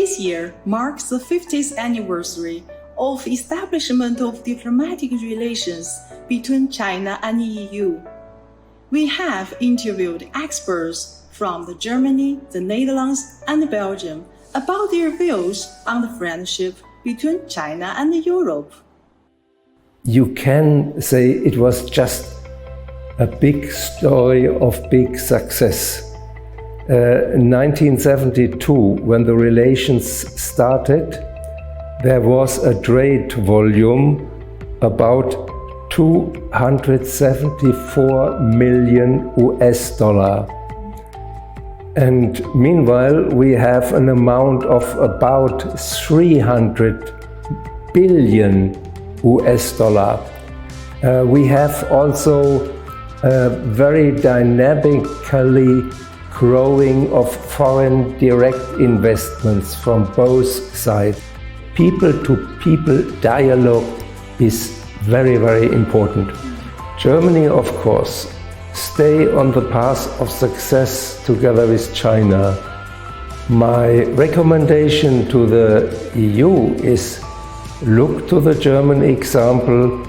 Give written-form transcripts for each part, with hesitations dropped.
This year marks the 50th anniversary of establishment of diplomatic relations between China and the EU. We have interviewed experts from Germany, the Netherlands, and Belgium about their views on the friendship between China and Europe. You can say it was just a big story of big success. 1972, when the relations started, there was a trade volume about 274 million US dollar. And meanwhile, we have an amount of about 300 billion US dollar. We have also very dynamically growing of foreign direct investments from both sides. People-to-people dialogue is very, very important. Germany, of course, stay on the path of success together with China. My recommendation to the EU is look to the German example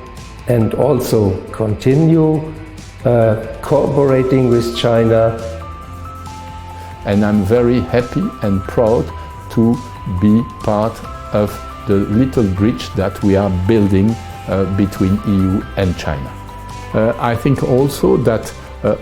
and also continue cooperating with China. And I'm very happy and proud to be part of the little bridge that we are building between EU and China. I think also that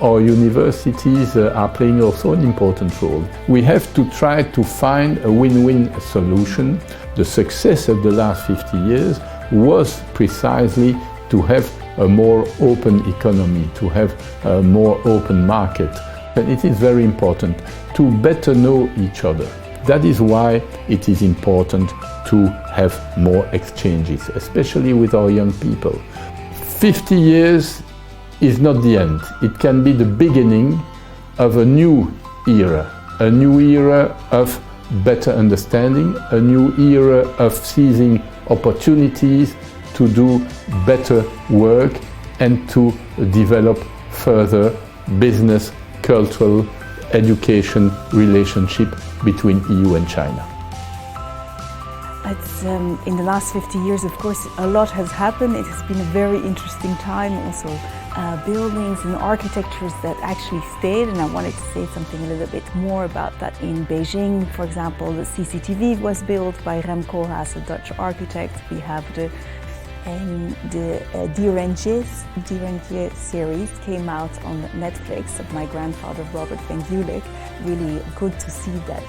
our universities are playing also an important role. We have to try to find a win-win solution. The success of the last 50 years was precisely to have a more open economy, to have a more open market. And it is very important to better know each other. That is why it is important to have more exchanges, especially with our young people. 50 years is not the end. It can be the beginning of a new era of better understanding, a new era of seizing opportunities to do better work and to develop further business, cultural, education relationship between EU and China. In the last 50 years, of course, a lot has happened. It has been a very interesting time. Also, buildings and architectures that actually stayed, and I wanted to say something a little bit more about that. In Beijing, for example, the CCTV was built by Rem Koolhaas, a Dutch architect. We have the Direnje series came out on Netflix of my grandfather Robert van Gulik. Really good to see that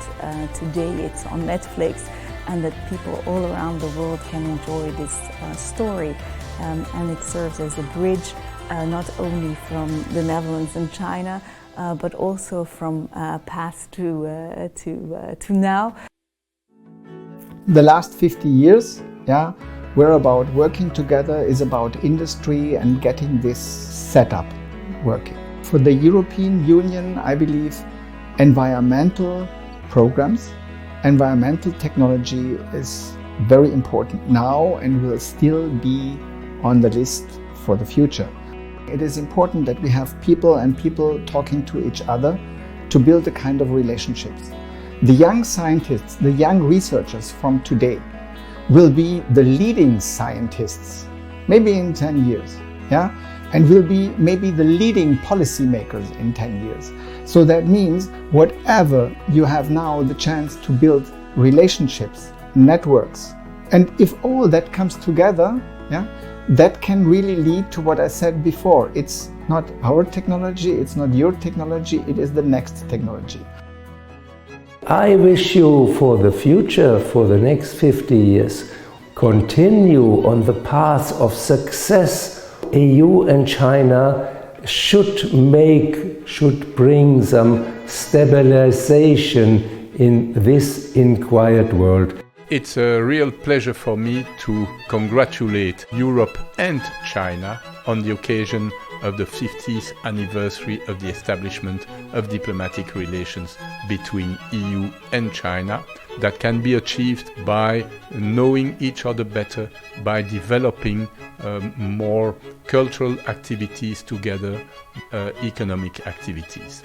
today it's on Netflix and that people all around the world can enjoy this story. And it serves as a bridge not only from the Netherlands and China, but also from past to now. The last 50 years, we're about working together, is about industry and getting this setup working. For the European Union, I believe environmental programs, environmental technology is very important now and will still be on the list for the future. It is important that we have people talking to each other to build a kind of relationships. The young scientists, the young researchers from today will be the leading scientists, maybe in 10 years, and will be maybe the leading policymakers in 10 years. So that means whatever you have now the chance to build relationships, networks, and if all that comes together, that can really lead to what I said before. It's not our technology, it's not your technology, it is the next technology. I wish you for the future, for the next 50 years, continue on the path of success. EU and China should bring some stabilization in this inquiet world. It's a real pleasure for me to congratulate Europe and China on the occasion of the 50th anniversary of the establishment of diplomatic relations between EU and China that can be achieved by knowing each other better, by developing more cultural activities together, economic activities.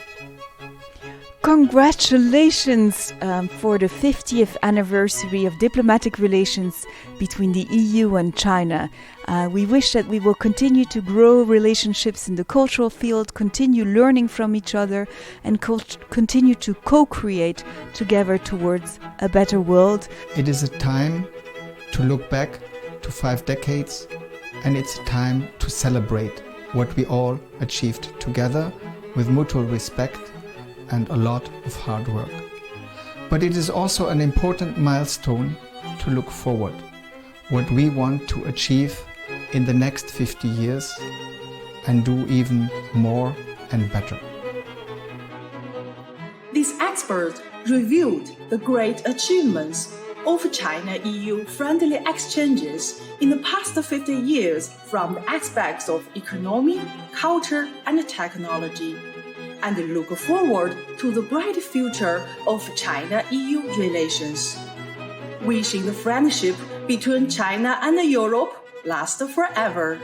Congratulations for the 50th anniversary of diplomatic relations between the EU and China. We wish that we will continue to grow relationships in the cultural field, continue learning from each other, and continue to co-create together towards a better world. It is a time to look back to 5 decades, and it's a time to celebrate what we all achieved together with mutual respect and a lot of hard work. But it is also an important milestone to look forward, what we want to achieve in the next 50 years and do even more and better. These experts reviewed the great achievements of China-EU friendly exchanges in the past 50 years from the aspects of economy, culture, and technology, and look forward to the bright future of China-EU relations. Wishing the friendship between China and Europe last forever.